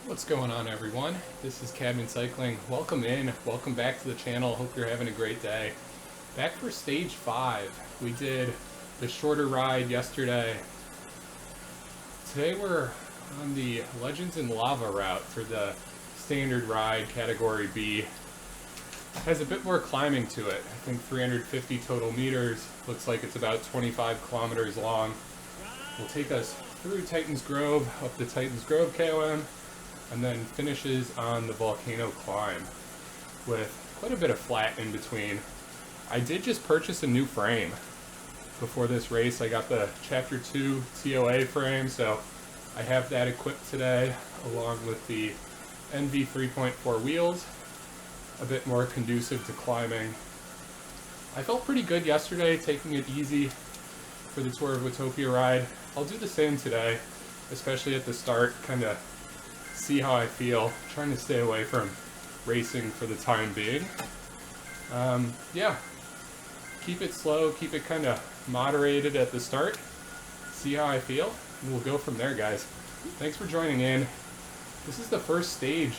What's going on, everyone? This is Cadman Cycling. Welcome in, welcome back to the channel. Hope you're having a great day. Back for stage 5. We did the shorter ride yesterday. Today we're on the Legends in Lava route for the standard ride, category B. It has a bit more climbing to it. I think 350 total meters. Looks like it's about 25 kilometers long. Will take us through Titans Grove, up the Titans Grove KOM, and then finishes on the volcano climb with quite a bit of flat in between. I did just purchase a new frame before this race. I got the Chapter 2 TOA frame, so I have that equipped today along with the NV 3.4 wheels, a bit more conducive to climbing. I felt pretty good yesterday taking it easy for the Tour of Watopia ride. I'll do the same today, especially at the start, kind of see how I feel, trying to stay away from racing for the time being. Yeah, keep it slow, keep it kind of moderated at the start, see how I feel, and we'll go from there, guys. Thanks for joining in. This is the first stage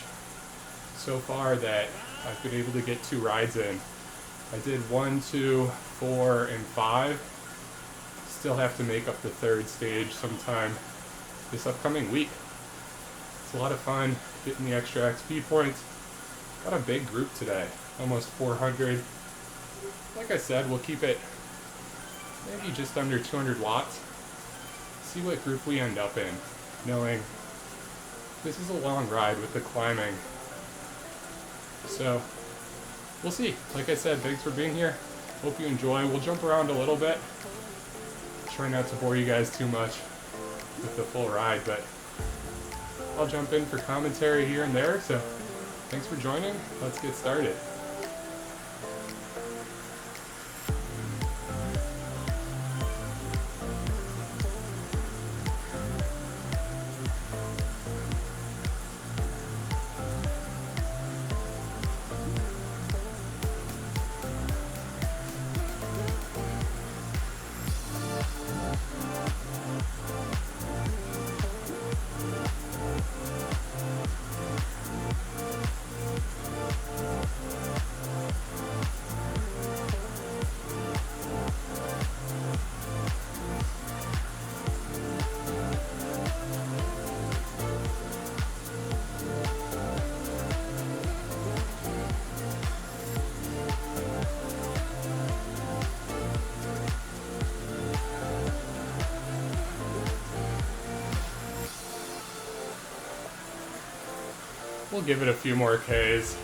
so far that I've been able to get 2 rides in. I did 1, 2, 4, and 5. Still have to make up the 3rd stage sometime this upcoming week. It's a lot of fun getting the extra XP points. Got a big group today, almost 400. Like I said, we'll keep it maybe just under 200 watts. See what group we end up in, knowing this is a long ride with the climbing. So we'll see. Like I said, thanks for being here. Hope you enjoy. We'll jump around a little bit. Try not to bore you guys too much with the full ride, but I'll jump in for commentary here and there, so thanks for joining. Let's get started. We'll give it a few more Ks.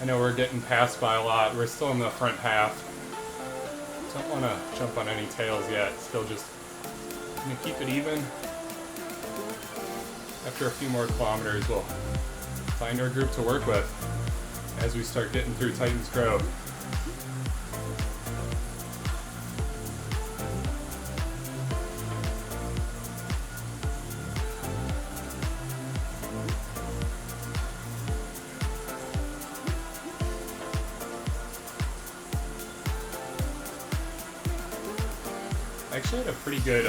I know we're getting passed by a lot. We're still in the front half. Don't want to jump on any tails yet. Still just going to keep it even. After a few more kilometers, we'll find our group to work with as we start getting through Titans Grove. I actually had a pretty good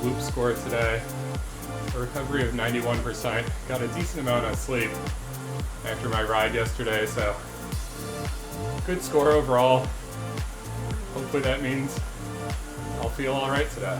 loop score today, a recovery of 91%. Got a decent amount of sleep after my ride yesterday, so good score overall. Hopefully that means I'll feel alright today.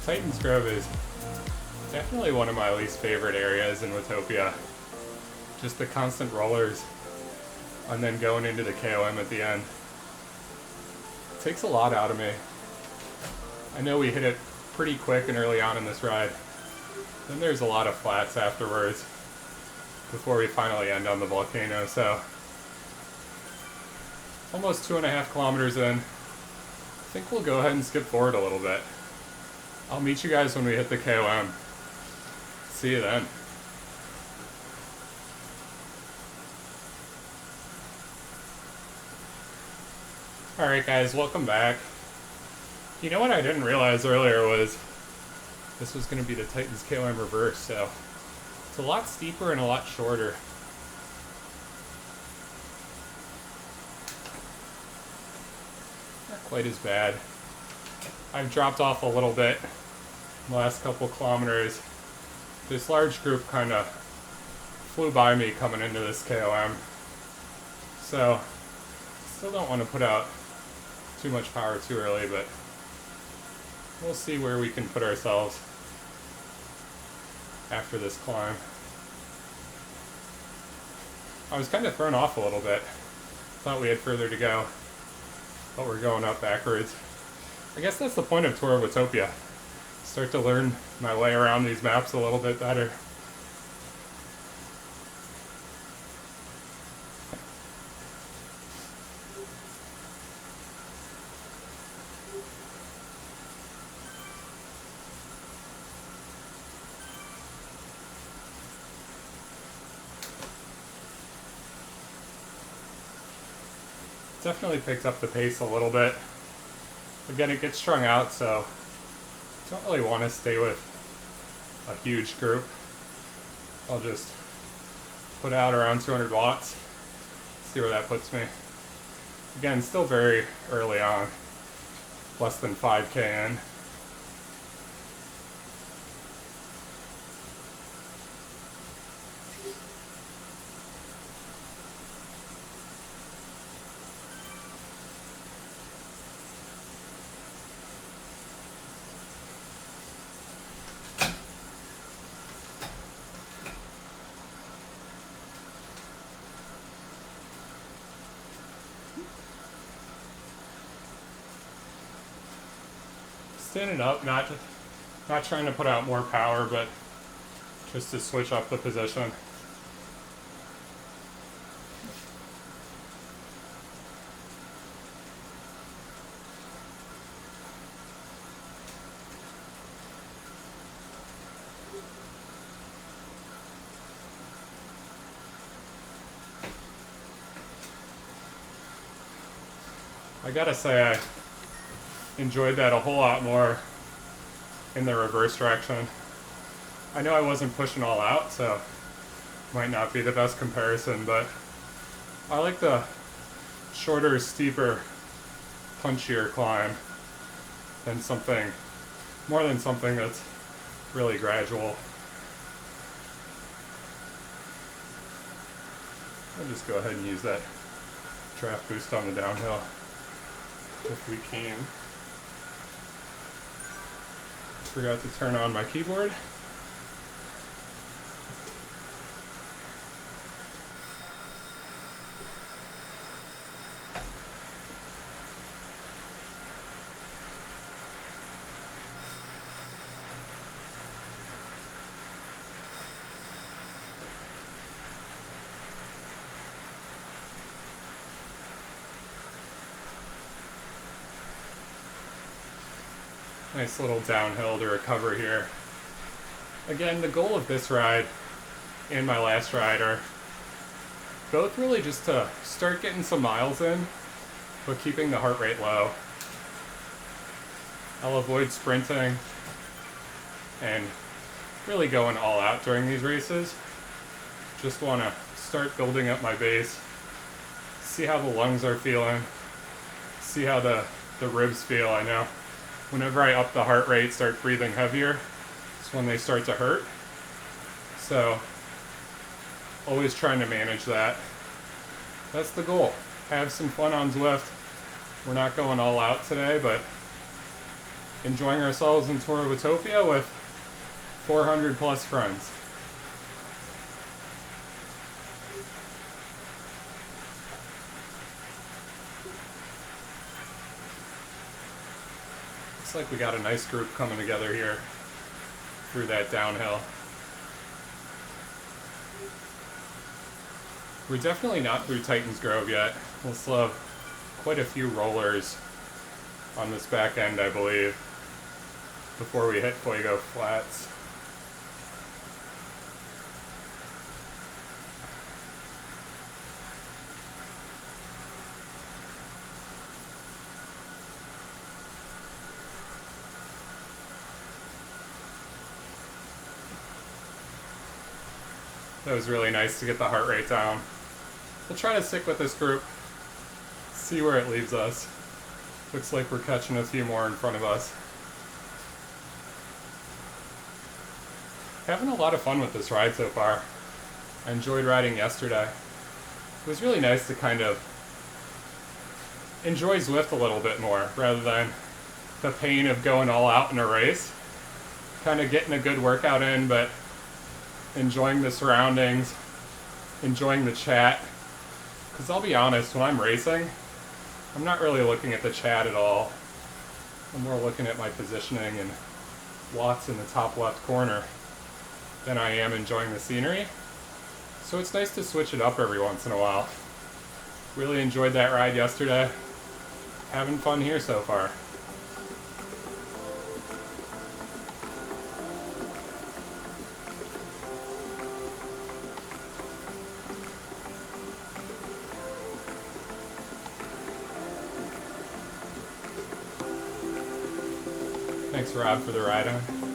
Titans Grove is definitely one of my least favorite areas in Watopia. Just the constant rollers and then going into the KOM at the end. It takes a lot out of me. I know we hit it pretty quick and early on in this ride. Then there's a lot of flats afterwards before we finally end on the volcano, so almost 2.5 kilometers in. I think we'll go ahead and skip forward a little bit. I'll meet you guys when we hit the KOM. See you then. Alright guys, welcome back. You know what I didn't realize earlier was this was going to be the Titan's KOM reverse, so it's a lot steeper and a lot shorter. Not quite as bad. I've dropped off a little bit in the last couple kilometers. This large group kind of flew by me coming into this KOM, so still don't want to put out too much power too early, but we'll see where we can put ourselves after this climb. I was kind of thrown off a little bit. Thought we had further to go, but we're going up backwards. I guess that's the point of Tour of Watopia. Start to learn my way around these maps a little bit better. Definitely picked up the pace a little bit. Again, it gets strung out, so don't really want to stay with a huge group. I'll just put out around 200 watts, see where that puts me. Again, still very early on, less than 5K in. Standing up, not trying to put out more power, but just to switch up the position. I gotta say, I enjoyed that a whole lot more in the reverse direction. I know I wasn't pushing all out, so might not be the best comparison, but I like the shorter, steeper, punchier climb than something, more than something that's really gradual. I'll just go ahead and use that draft boost on the downhill if we can. Forgot to turn on my keyboard. Nice little downhill to recover here. Again, the goal of this ride and my last ride are both really just to start getting some miles in, but keeping the heart rate low. I'll avoid sprinting and really going all out during these races. Just want to start building up my base, see how the lungs are feeling, see how the ribs feel. I know whenever I up the heart rate, start breathing heavier, it's when they start to hurt. So, always trying to manage that. That's the goal. Have some fun on Zwift. We're not going all out today, but enjoying ourselves in Tour of Watopia with 400 plus friends. Looks like we got a nice group coming together here through that downhill. We're definitely not through Titans Grove yet. We'll still have quite a few rollers on this back end, I believe, before we hit Fuego Flats. That was really nice to get the heart rate down. We'll try to stick with this group, see where it leaves us. Looks like we're catching a few more in front of us. Having a lot of fun with this ride so far. I enjoyed riding yesterday. It was really nice to kind of enjoy Zwift a little bit more rather than the pain of going all out in a race. Kind of getting a good workout in, but enjoying the surroundings, enjoying the chat. Because I'll be honest, when I'm racing, I'm not really looking at the chat at all. I'm more looking at my positioning and watts in the top left corner than I am enjoying the scenery. So it's nice to switch it up every once in a while. Really enjoyed that ride yesterday. Having fun here so far. Thanks, Rob, for the ride on.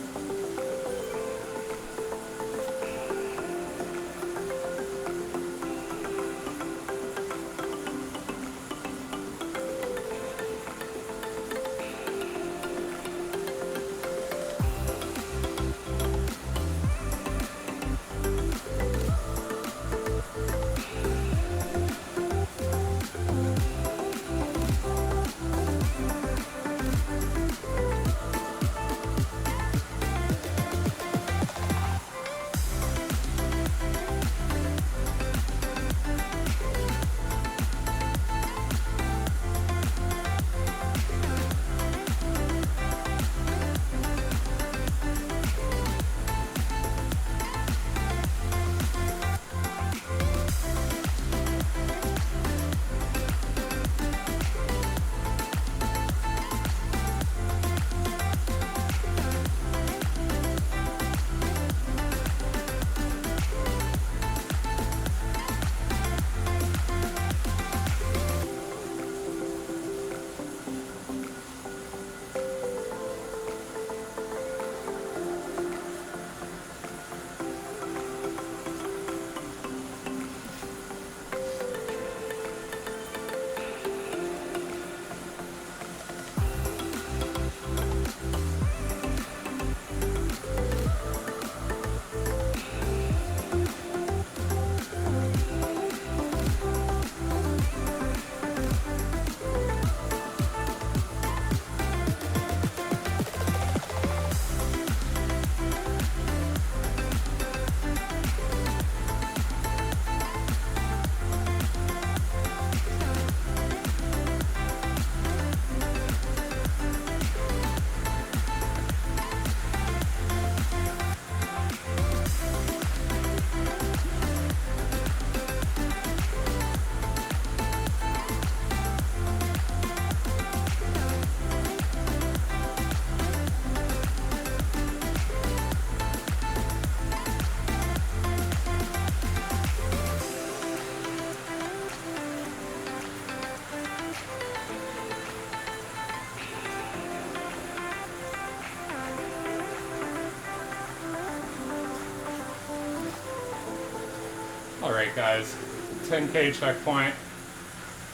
Alright guys, 10K checkpoint.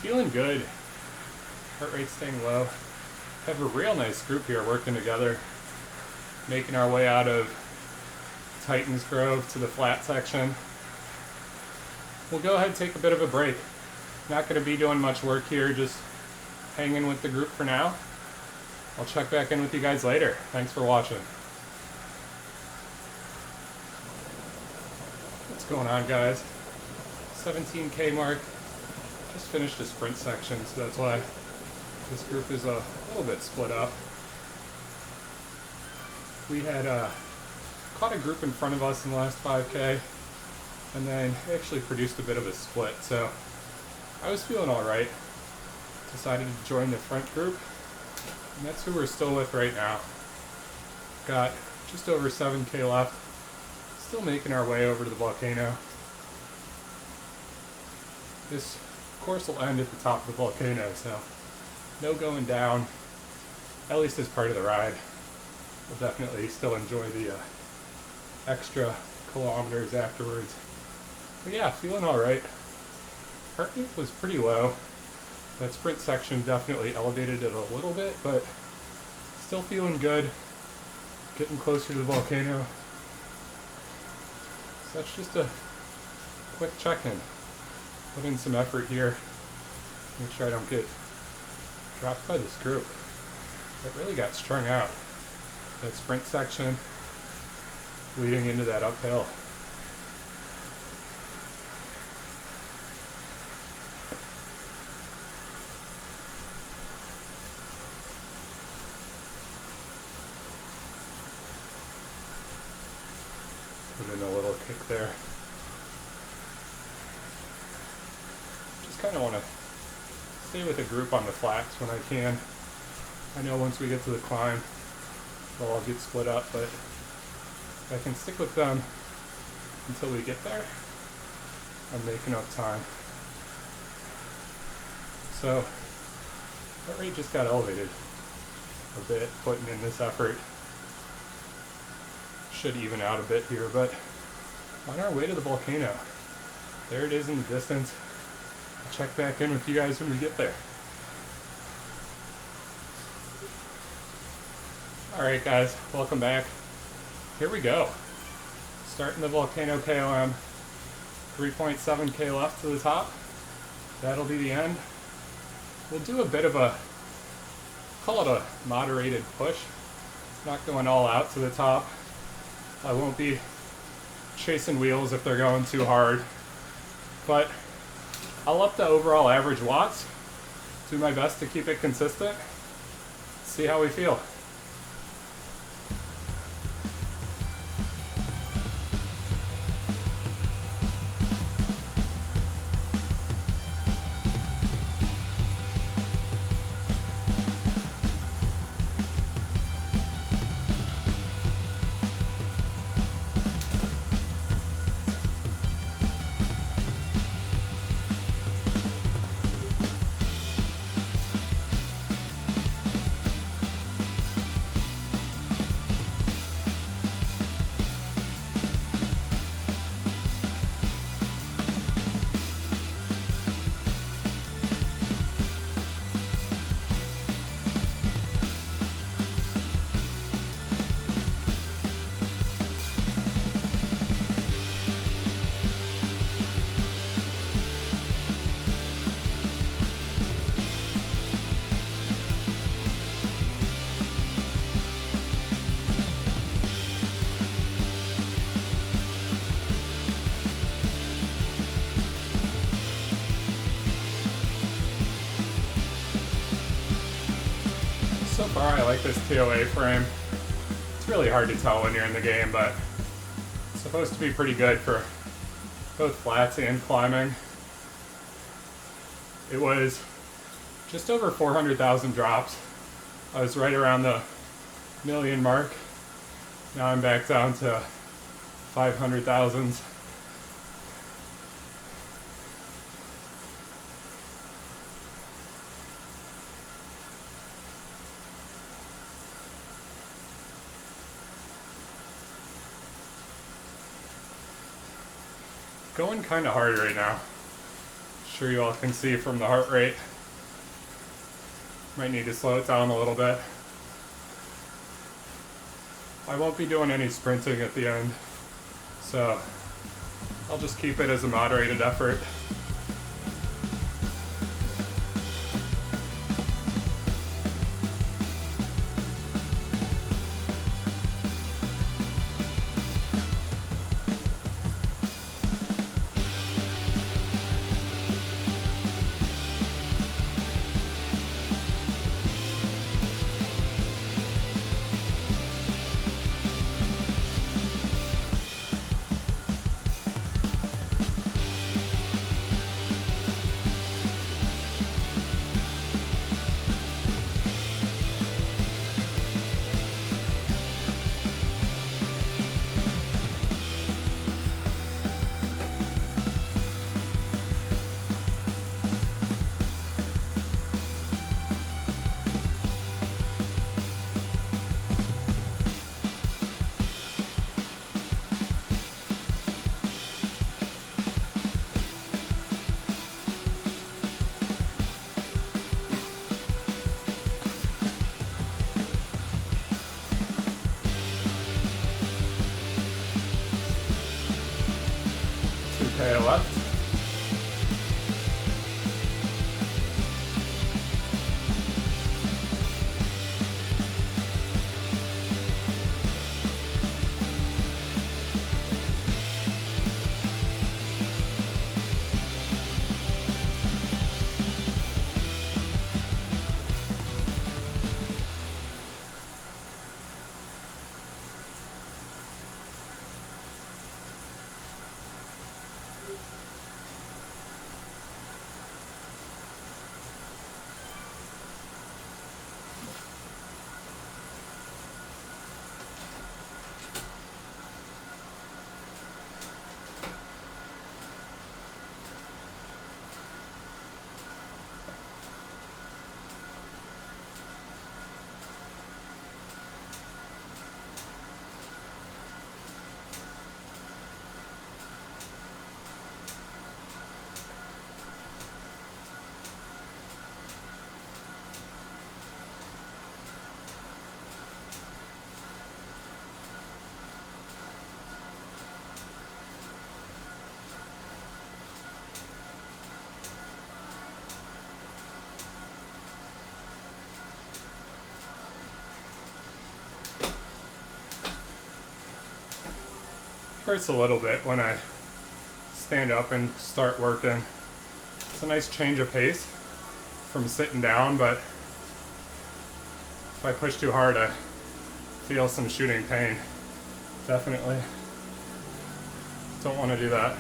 Feeling good. Heart rate staying low. Have a real nice group here working together. Making our way out of Titans Grove to the flat section. We'll go ahead and take a bit of a break. Not going to be doing much work here, just hanging with the group for now. I'll check back in with you guys later. Thanks for watching. What's going on, guys? 17K mark. Just finished a sprint section, so that's why this group is a little bit split up. We had caught a group in front of us in the last 5K, and then actually produced a bit of a split, so I was feeling all right. Decided to join the front group, and that's who we're still with right now. Got just over 7K left, still making our way over to the volcano. This course will end at the top of the volcano, so no going down, at least as part of the ride. We'll definitely still enjoy the extra kilometers afterwards. But yeah, feeling all right. Heart rate was pretty low. That sprint section definitely elevated it a little bit, but still feeling good. Getting closer to the volcano. So that's just a quick check-in. Put in some effort here. Make sure I don't get dropped by this group. It really got strung out. That sprint section leading into that uphill. Put in a little kick there. Just kind of want to stay with a group on the flats when I can. I know once we get to the climb, they'll all get split up, but if I can stick with them until we get there, I'm making up time. So, heart rate just got elevated a bit, putting in this effort. Should even out a bit here, but on our way to the volcano. There it is in the distance. I'll check back in with you guys when we get there. Alright guys, welcome back. Here we go. Starting the volcano KOM. 3.7K left to the top. That'll be the end. We'll do a bit of a, call it a moderated push. Not going all out to the top. I won't be chasing wheels if they're going too hard, but I'll up the overall average watts, do my best to keep it consistent, see how we feel. So far I like this TOA frame. It's really hard to tell when you're in the game, but it's supposed to be pretty good for both flats and climbing. It was just over 400,000 drops. I was right around the million mark. Now I'm back down to 500,000s. Going kind of hard right now. Sure you all can see from the heart rate. Might need to slow it down a little bit. I won't be doing any sprinting at the end, so I'll just keep it as a moderated effort. Okay, left. Hurts a little bit when I stand up and start working. It's a nice change of pace from sitting down, but if I push too hard, I feel some shooting pain. Definitely don't want to do that.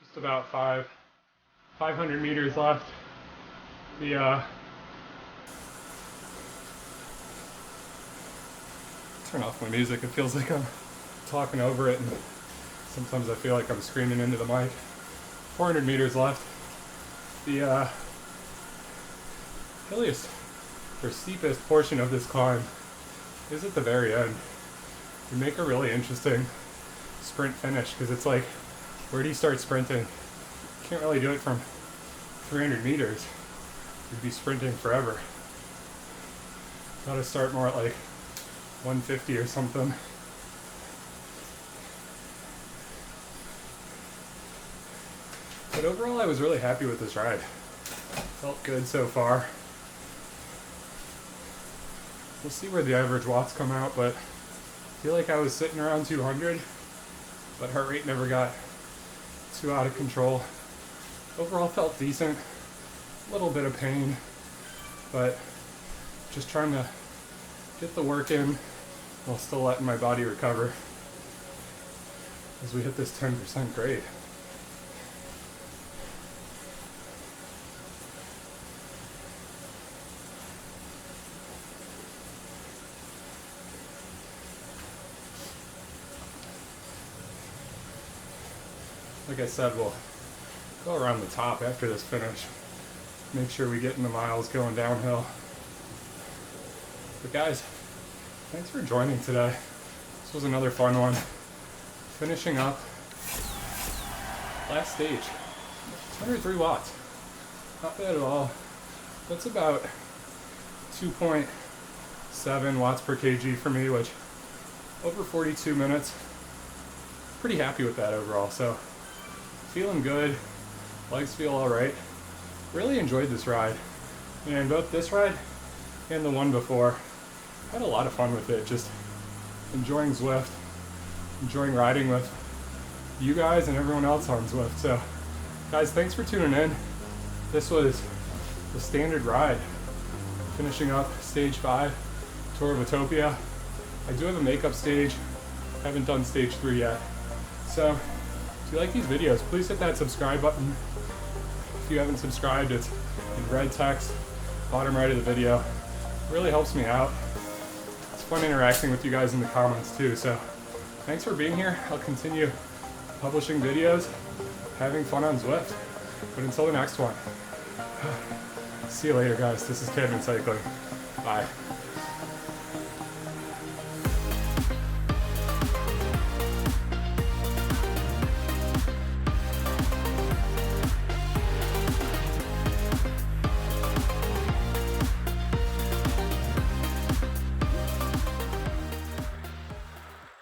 Just about 500 meters left. Turn off my music. It feels like I'm talking over it, and sometimes I feel like I'm screaming into the mic. 400 meters left. The hilliest or steepest portion of this climb is at the very end. You make a really interesting sprint finish because it's like, where do you start sprinting? You can't really do it from 300 meters. You'd be sprinting forever. Gotta start more at like 150 or something. But overall, I was really happy with this ride. Felt good so far. We'll see where the average watts come out, but I feel like I was sitting around 200, but heart rate never got too out of control. Overall felt decent. A little bit of pain, but just trying to get the work in while still letting my body recover as we hit this 10% grade. like I said, we'll go around the top after this finish. Make sure we get in the miles going downhill. But guys, thanks for joining today. This was another fun one. Finishing up last stage, 103 watts. Not bad at all. That's about 2.7 watts per kg for me, which over 42 minutes. Pretty happy with that overall. So feeling good, legs feel all right. Really enjoyed this ride, and both this ride and the one before. Had a lot of fun with it, just enjoying Zwift, enjoying riding with you guys and everyone else on Zwift. So guys, thanks for tuning in. This was the standard ride, finishing up stage 5, Tour of Watopia. I do have a makeup stage, haven't done stage 3 yet. So if you like these videos, please hit that subscribe button. If you haven't subscribed, it's in red text, bottom right of the video. It really helps me out. It's fun interacting with you guys in the comments too, so thanks for being here. I'll continue publishing videos, having fun on Zwift. But until the next one, see you later guys. This is Kevin Cycling. Bye.